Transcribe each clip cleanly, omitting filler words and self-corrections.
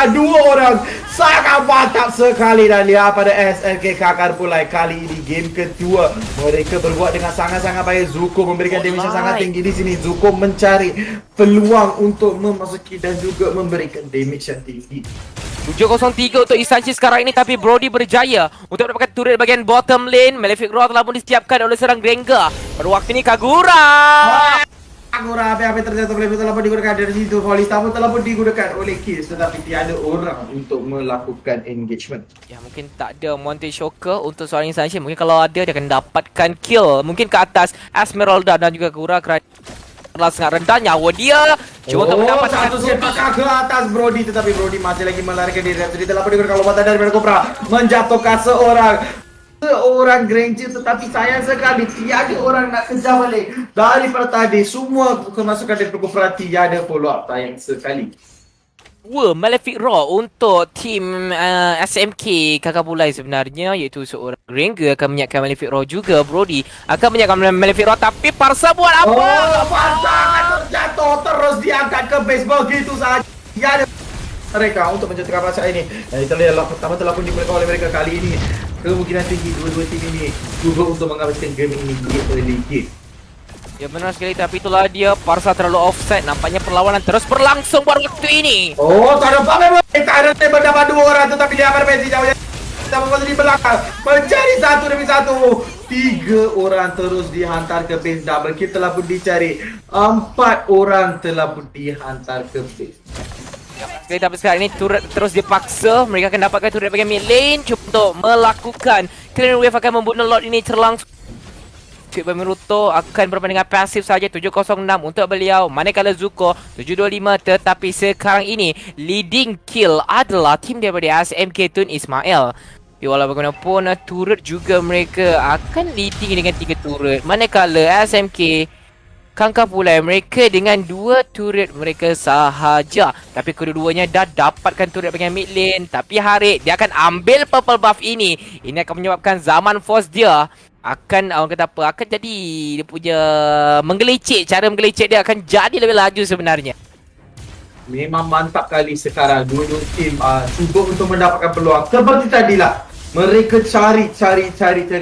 mengejar dua orang. Sangat mantap sekali dan lihat pada SNK Kakar Pulai kali ini game kedua. Mereka berbuat dengan sangat-sangat baik. Zuko memberikan damage yang sangat tinggi di sini. Zuko mencari peluang untuk memasuki dan juga memberikan damage yang tinggi. 703 untuk Isanchi sekarang ini, tapi Brody berjaya untuk mendapatkan turret bagian bottom lane. Malefic Roar telah pun disiapkan oleh seorang Rengar. Pada waktu ini Kagura. Kagura apa terjatuh oleh telah pun digunakan dari situ. Volista pun telah pun digunakan oleh Kiss, tetapi tiada orang untuk melakukan engagement. Ya, mungkin tak ada Monte Shocker untuk seorang Isanchi. Mungkin kalau ada, dia akan dapatkan kill. Mungkin ke atas Esmeralda dan juga Kagura kerana sangat rendah nyawa dia. Cuma untuk mendapatkan satu sepakat ke atas Brody, tetapi Brody masih lagi melarikan diri. Jadi telah pun digunakan lompat daripada Cobra menjatuhkan seorang Granger, tetapi sayang sekali tiada orang nak kejar balik. Daripada tadi semua kemasukan daripada Cobra tiada follow up, sayang sekali. Malefic Roar untuk tim SMK Kakak Pulai sebenarnya, iaitu seorang Rengar akan menyiapkan Malefic Roar juga. Brody akan menyiapkan Malefic Roar, tapi Parsa buat apa? Parsa akan terjatuh, terus diangkat ke base begitu sahaja. Tiada mereka untuk menjatuhkan Parsa ini. Dan kita lihat pertama telah pun digunakan oleh mereka kali ini. Kemungkinan tinggi dua-dua tim ini cuba untuk menghabiskan game ini di early game. Ya benar sekali, tapi itulah dia, Parsa terlalu offside. Nampaknya perlawanan terus berlangsung pada waktu ini. Tak ada apa-apa. Mereka ada mendapat dua orang, tetapi dia akan Messi jauhnya. Kita memasuki di belakang, mencari satu demi satu. 3 orang terus dihantar ke base. Double kill telah pun dicari. 4 orang telah pun dihantar ke base. Tapi sekarang ini turret terus dipaksa. Mereka akan dapatkan turret bagian mid lane. Cuba untuk melakukan clean wave, akan membunuh Lord ini terlangsung. Cik Bamiruto akan bermain dengan pasif saja. 706 untuk beliau, manakala Zuko 725. Tetapi sekarang ini leading kill adalah tim daripada SMK Tun Ismail. Walau bagaimanapun, turret juga mereka akan leading dengan 3 turret, manakala SMK Kakar Pulai mereka dengan 2 turret mereka sahaja. Tapi kedua-duanya dah dapatkan turret bagian mid lane. Tapi Harit dia akan ambil purple buff ini. Ini akan menyebabkan zaman force dia akan, orang kata apa, akan jadi dia punya menggelicik. Cara menggelicik dia akan jadi lebih laju sebenarnya. Memang mantap kali sekarang dua-dua tim cuba untuk mendapatkan peluang. Seperti tadilah, mereka cari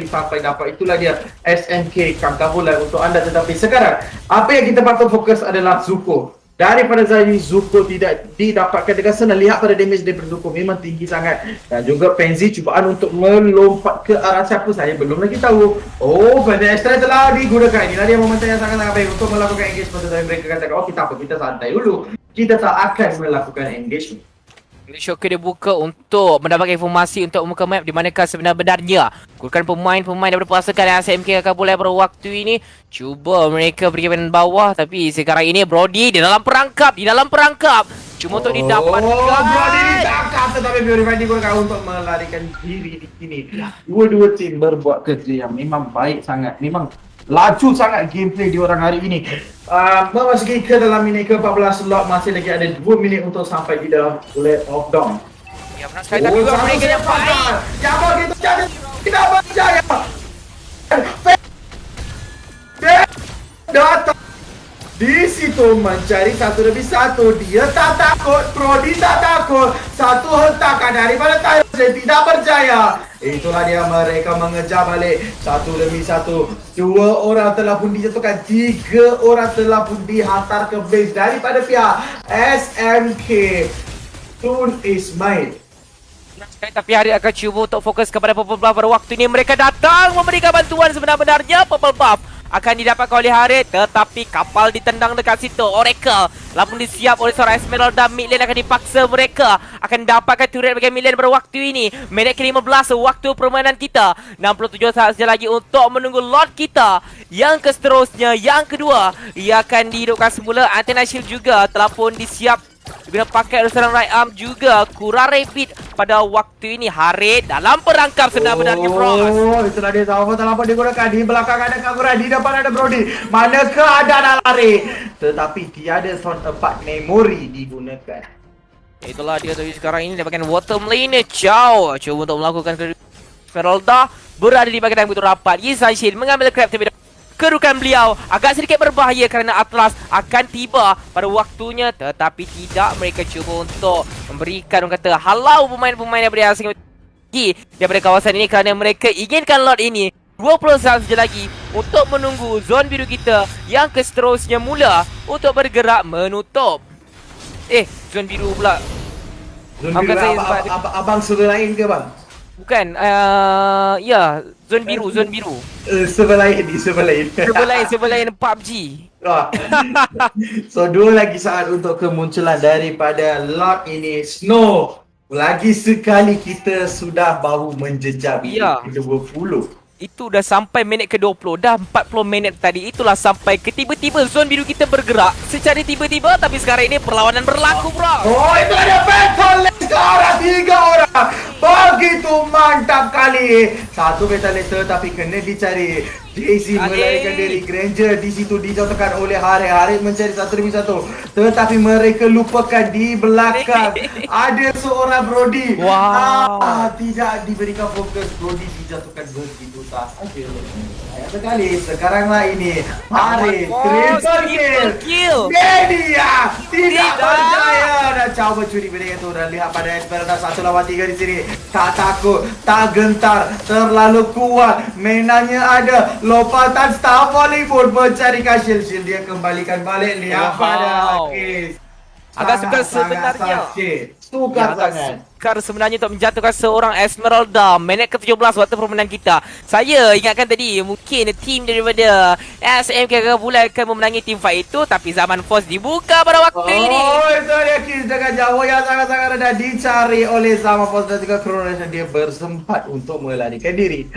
sampai dapat. Itulah dia SMK Kakar Pulai untuk anda. Tetapi sekarang apa yang kita patut fokus adalah Zuko. Daripada Zaini, Zuko tidak didapatkan dengan senang. Lihat pada damage daripada Zuko memang tinggi sangat. Dan juga Penzi cubaan untuk melompat ke arah siapa saya belum lagi tahu. Benda extra telah digunakan. Inilah dia momentum yang sangat-sangat baik untuk melakukan engagement. Tetapi mereka katakan, kita santai dulu. Kita tak akan melakukan engagement. Shocker dia buka untuk mendapatkan informasi untuk muka map di manakah sebenarnya. Gunakan pemain-pemain daripada pasukan SMK Kakar Pulai pada waktu ini. Cuba mereka pergi ke bawah, tapi sekarang ini Brody di dalam perangkap. Cuma untuk didapatkan. Brody ditangkap, tetapi Purify digunakan untuk melarikan diri di sini. Dua-dua tim berbuat kerja yang memang baik sangat. Memang laju sangat gameplay di orang hari ini. Memasuki ke dalam minit ke-14 slot, masih lagi ada 2 minit untuk sampai di dalam Blade of Dawn. Ya benar sekali, tapi juga mereka yang baik. Yang begitu jadi tidak percaya. Datang di situ mencari 1 lebih 1. Dia tak takut, Brody tak takut. Satu hentakan daripada Tyros, dia tidak percaya. Itulah dia, mereka mengejar balik 1 demi 1. 2 orang telah pun dijatuhkan, 3 orang telah pun dihantar ke base daripada pihak SMK Tun Ismail. Tapi Harit akan cuba untuk fokus kepada Purple Buff pada waktu ini. Mereka datang memberikan bantuan sebenar-benarnya. Purple Buff akan didapatkan oleh Harit, tetapi kapal ditendang dekat situ. Oracle telah pun disiap oleh seorang Esmeralda. Mid lane akan dipaksa, mereka akan dapatkan turret bagian mid lane pada waktu ini. Minit ke-15 waktu permainan kita. 67 saat saja lagi untuk menunggu Lord kita. Yang seterusnya, yang kedua, ia akan dihidupkan semula. Antenna shield juga telah pun disiap. Dia pakai oleh seorang right arm juga. Kura Rabbit pada waktu ini. Harit dalam perangkap sebenar-benarnya, Frost. Itulah dia, Salvo telah pun digunakan. Di belakang ada Kagura, di depan ada Brody. Manakah ada nak lari? Tetapi tiada sound effect memory digunakan. Itulah dia tadi sekarang ini dapatkan bottom lane. Chow cuba untuk melakukan Feralda berada di bagian yang begitu rapat. Yisan Shin mengambil grab terlebih dahulu. kedudukan beliau agak sedikit berbahaya kerana Atlas akan tiba pada waktunya, tetapi tidak, mereka cuba untuk memberikan orang kata halau pemain-pemain daripada asing daripada kawasan ini kerana mereka inginkan lot ini 20 saat saja lagi untuk menunggu zon biru kita yang seterusnya mula untuk bergerak menutup. Zon biru pula. Zon Maafkan biru saya abang, sebab abang, abang sebelah lain ke bang? Bukan, ya, zon biru. Sebelah lain ni, sebelah lain. Sebelah lain PUBG. Wah. So dua lagi saat untuk kemunculan daripada lot ini. Snow, lagi sekali kita sudah bahu menjejak Ya. minit ke-20. Itu dah sampai minit ke-20. Dah 40 minit tadi. Itulah sampai ke tiba-tiba zon biru kita bergerak secara tiba-tiba. Tapi sekarang ini perlawanan berlaku, bro. Oh, itu ada Fatalist sekarang 3 orang. Begitu mantap kali. Satu Fatalist tapi kena dicari. Daisy melarikan diri. Granger di situ dijatuhkan oleh Harit mencari satu demi satu. Tetapi mereka lupakan di belakang ada seorang Brody. Wow. Tidak diberikan fokus. Brody dijatuhkan begitu sahaja. Sayang sekali. Sekaranglah ini Harit triple kill. Media tidak berjaya dan coba curi benda itu dan lihat pada Esmeralda 1 lawan 3 di sini. Tak takut, tak gentar, terlalu kuat. Mainannya ada. Lompatan Star Bollywood mencarikan shield dia kembalikan balik. Lihat pada Akis. Agak sukar sebenarnya. Sukar sangat. Sukar sebenarnya untuk menjatuhkan seorang Esmeralda. Minit ke-17 waktu permainan kita. Saya ingatkan tadi mungkin tim daripada SMK pula akan memenangi team fight itu, tapi zaman force dibuka pada waktu ini. Oh, itu dia Kiss dengan jauh yang sangat-sangat rendah dicari oleh Zaman Force dan juga Coronation. Dia bersempat untuk melarikan diri.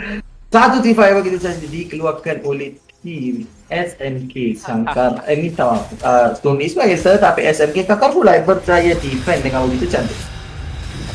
Satu team fight begitu saja dikeluarkan oleh tim SMK Sangkar. Ini tahu Stone East biasa, tapi SMK Kakar pula berjaya defend dengan begitu cantik.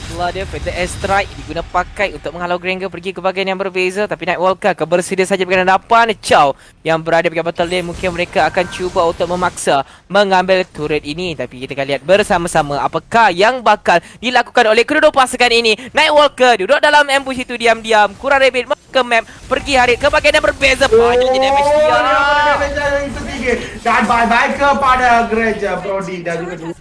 Itulah dia, Fatal Airstrike diguna pakai untuk menghalau Granger pergi ke bahagian yang berbeza. Tapi Nightwalker bersedia saja berkaitan hadapan Chow yang berada di battle lane. Mungkin mereka akan cuba untuk memaksa mengambil turret ini. Tapi kita akan lihat bersama-sama apakah yang bakal dilakukan oleh kedua-dua pasukan ini. Nightwalker duduk dalam ambush itu diam-diam. Kurang Rabbit ke map, pergi Harit ke bahagian yang berbeza. Banyak je damage dia. Itu tinggi. Dan bye-bye kepada Gereja Brody dan juga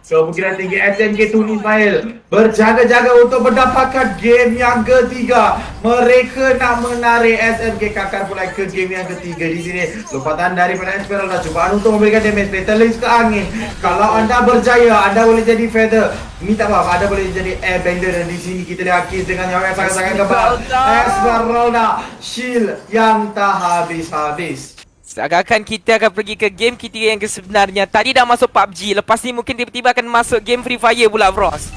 kemungkinan tinggi SMK Tun Ismail berjaga-jaga untuk mendapatkan game yang ketiga. Mereka nak menarik SMK Kakar pula ke game yang ketiga di sini. Lompatan daripada Esmeralda, cubaan untuk memberikan damage. Fatalist ke angin. Kalau anda berjaya, anda boleh jadi feather. Minta maaf, anda boleh jadi airbender. Dan di sini kita lihat Kiss dengan nyawa yang sangat-sangat kebal. Esmeralda, shield yang tak habis-habis. Seakan-akan kita akan pergi ke game ketiga yang sebenarnya. Tadi dah masuk PUBG, lepas ni mungkin tiba-tiba akan masuk game Free Fire pula, Bros.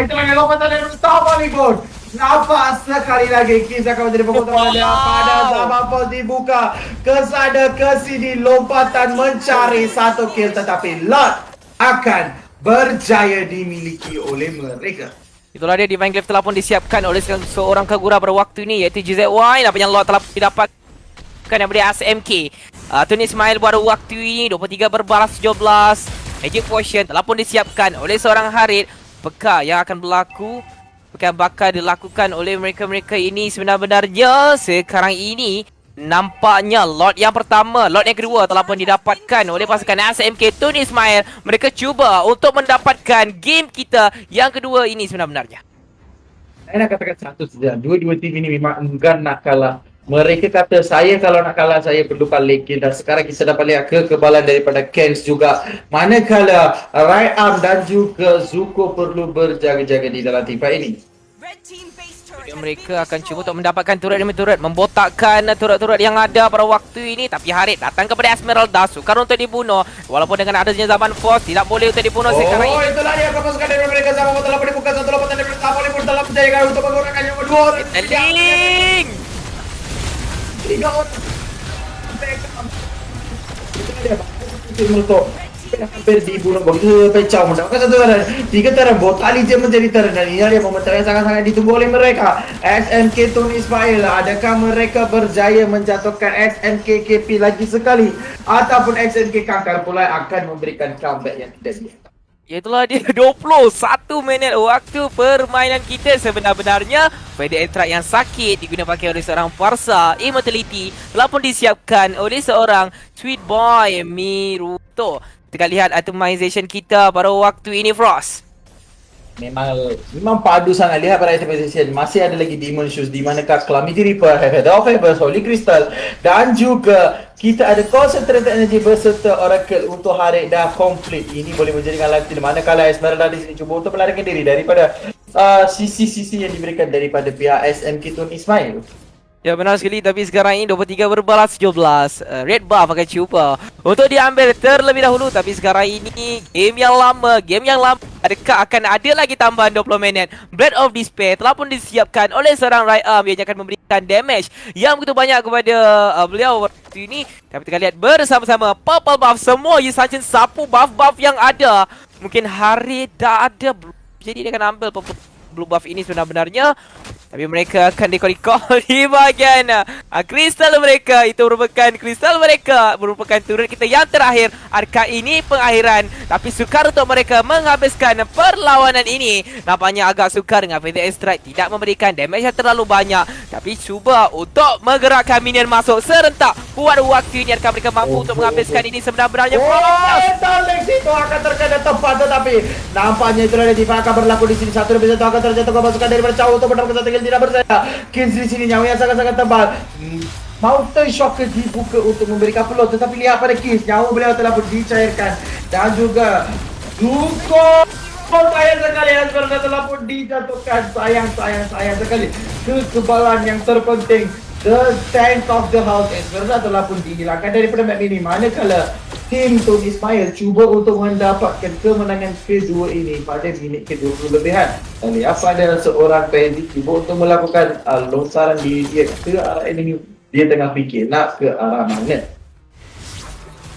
Itu lagi lompatan dari Star Bollywood. Nampak sekali lagi Kiss akan menjadi pokok utama pada Zaman Force dibuka. Kesana kesini lompatan mencari satu kill, tetapi lot akan berjaya dimiliki oleh mereka. Itulah dia, Divine Glaive telah pun disiapkan oleh seorang Kagura pada waktu ini, iaitu GZY. Nampaknya lot telah didapatkan daripada SMK. Tun Ismail pada waktu ini 23 berbalas 17. Magic Potion telah pun disiapkan oleh seorang Harit. Apakah yang akan berlaku? Apakah bakal dilakukan oleh mereka-mereka ini sebenarnya sekarang ini? Nampaknya lot yang pertama, lot yang kedua telah pun didapatkan oleh pasukan SMK Tun Ismail. Mereka cuba untuk mendapatkan game kita yang kedua ini sebenarnya. Saya nak katakan satu saja. Dua-dua tim ini memang enggan nak kalah. Mereka kata saya kalau nak kalah saya perlukan late kill. Dan sekarang kita dapat lihat kekebalan daripada Kens juga. Manakala right arm dan juga Zuko perlu berjaga-jaga di dalam tim fight ini. Mereka akan cuba untuk mendapatkan turret demi turret, membotakkan turret-turret yang ada pada waktu ini. Tapi Harit datang kepada Esmeralda, sukar untuk dibunuh. Walaupun dengan adanya Zaman Force tidak boleh untuk dibunuh sekarang ini. Oh, itulah dia kepasukan dari mereka. Zaman Force telah dibuka satu lompatan dari Star Bollywood telah menjadikan untuk menggunakan yang kedua. Link! 3 orang. Itulah dia. Itu meletup. Hampir dibunuh begitu pecah mendapatkan satu taran. 3 taran Botali je menjadi taran. Dan ini dia momentum yang sangat-sangat ditunggu oleh mereka. SMK Tun Ismail, adakah mereka berjaya menjatuhkan SMK KP lagi sekali, ataupun SMK Kakar pula akan memberikan comeback yang tidak biasa? Itulah dia 21 minit waktu permainan kita sebenar-benarnya. Faded Strike yang sakit digunakan pakai oleh seorang Farsa. Immortality telah pun disiapkan oleh seorang Sweet Boy Miruto. Kita lihat itemization kita pada waktu ini, Frost. Memang padu sangat. Lihat pada itemization, masih ada lagi Demon Shoes di manakah Calamity Reaper, Head of Fibers, Holy Crystal, dan juga kita ada Concentrated Energy berserta Oracle untuk hari dah complete. Ini boleh menjadikan life steal, manakala Esmeralda di sini cuba untuk melarikan diri daripada sisi-sisi yang diberikan daripada pihak SMK Tun Ismail. Ya, benar sekali, tapi sekarang ini 23 berbalas 17. Red buff akan cuba untuk diambil terlebih dahulu, tapi sekarang ini game yang lama. Adakah akan ada lagi tambahan 20 minit? Blade of Despair telah pun disiapkan oleh seorang right arm yang akan memberikan damage yang begitu banyak kepada beliau waktu ini. Tapi kita lihat bersama-sama purple buff semua Yusanchin sapu buff-buff yang ada. Mungkin hari dah ada, jadi dia akan ambil blue buff ini sebenarnya. Tapi mereka akan di-call di bahagian kristal mereka. Itu merupakan kristal mereka, merupakan turret kita yang terakhir. Adakah ini pengakhiran? Tapi sukar untuk mereka menghabiskan perlawanan ini. Nampaknya agak sukar dengan Faded Strike. Tidak memberikan damage yang terlalu banyak. Tapi cuba untuk menggerakkan minion masuk serentak. Buat waktu ini adakah mereka mampu untuk menghabiskan ini sebenarnya? Starlink itu akan terkena tepat, tetapi nampaknya itulah dia akan berlaku di sini. Satu lebih satu akan terjatuh kemasukan daripada Chow untuk mendapatkan satu kill tidak bersaya. Kills di sini nyawa yang sangat-sangat tebal. Mountain Shocker dibuka untuk memberikan peluang, tetapi lihat pada kills, nyawa beliau telah pun dicairkan. Dan juga Duko sayang sekali Esmeralda telah pun dijatuhkan. Sayang sekali. Kekebalan yang terpenting, the tank of the house Esmeralda telah pun dihilangkan daripada map ini. Manakala tim Tun Ismail cuba untuk mendapatkan kemenangan kedua ini pada minit ke-20 lebihan. Dan lihat pada seorang Pansy cuba untuk melakukan lontaran diri dia ke arah enemy. Dia tengah fikir nak ke arah mana.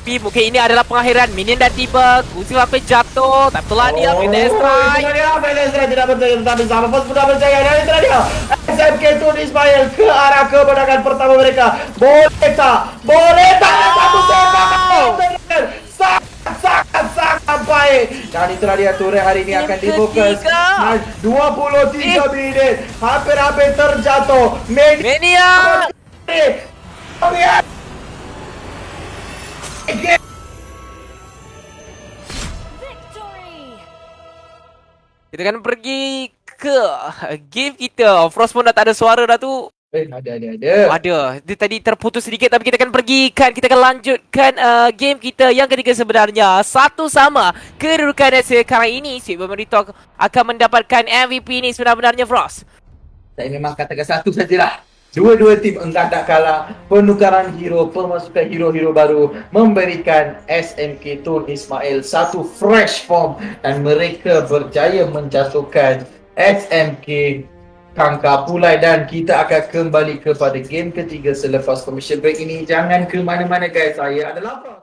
Tapi mungkin ini adalah pengakhiran. Minion dah tiba, kursi sampai jatuh. Tak betulah dia Faded Strike. Itulah dia Faded Strike tidak berjaya, tetapi sama pun sudah berjaya. Dan itulah dia SMK Tun Ismail ke arah kemenangan pertama mereka. Boleh tak? Satu tembak sangat baik. Dan itulah dia turret hari ini akan difokus. 23 minit hampir-hampir terjatuh. Mania. Kita akan pergi ke game kita. Frost pun dah tak ada suara dah tu. Ada. Dia tadi terputus sedikit, tapi kita akan pergikan, kita akan lanjutkan game kita yang ketiga sebenarnya. Satu sama kedudukan sekarang ini. Sweet Boy Miruto akan mendapatkan MVP ini sebenarnya, Frost. Saya memang katakan satu sajalah. Dua-dua tim enggan tak kalah. Penukaran hero, pemasukan hero-hero baru memberikan SMK Tun Ismail satu fresh form dan mereka berjaya menjatuhkan SMK Kangka Pulai. Dan kita akan kembali kepada game ketiga selepas commercial break ini. Jangan ke mana-mana guys, saya adalah Frost.